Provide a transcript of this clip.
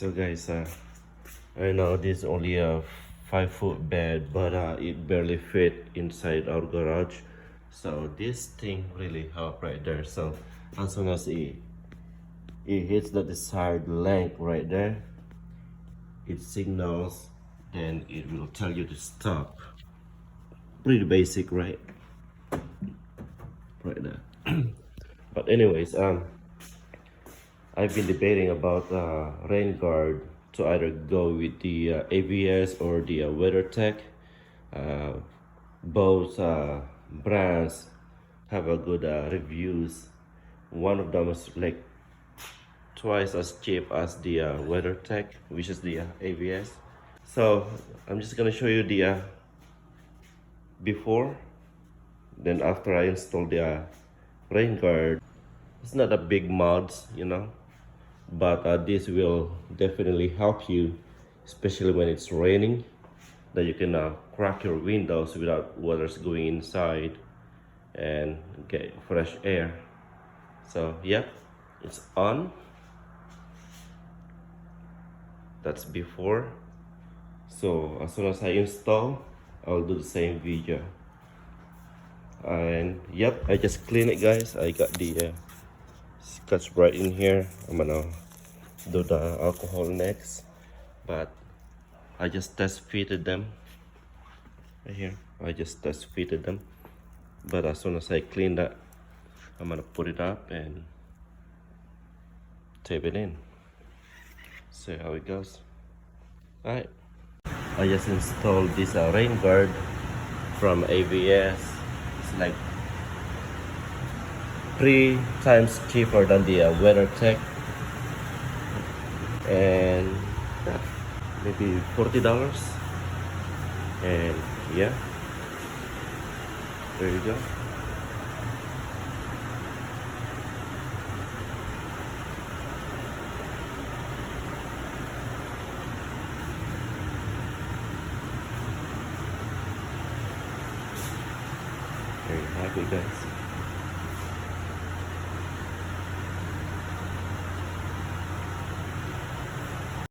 So guys, I know this is only a 5-foot bed, but it barely fit inside our garage. So this thing really helped right there. So as soon as it hits the desired length right there, it signals, then it will tell you to stop. Pretty basic, right? Right there. But anyways, I've been debating about rain guard to either go with the AVS or the WeatherTech. Uh, both brands have a good reviews. One of them is like twice as cheap as the WeatherTech, which is the AVS. So I'm just gonna show you the before, then after I install the rain guard. It's not a big mods, you know, but this will definitely help you, especially when it's raining, that you can crack your windows without water's going inside and get fresh air. So yep, it's on. That's before. So as soon as I install, I'll do the same video. And yep, I just clean it, guys. I got the Scotch Brite in here. I'm gonna do the alcohol next, but I just test fitted them right here. I just test fitted them, but as soon as I clean that, I'm gonna put it up and tape it in. See how it goes. All right, I just installed this rain guard from AVS. It's like 3 times cheaper than the WeatherTech, and maybe $40. And yeah, there you go. Very happy, guys.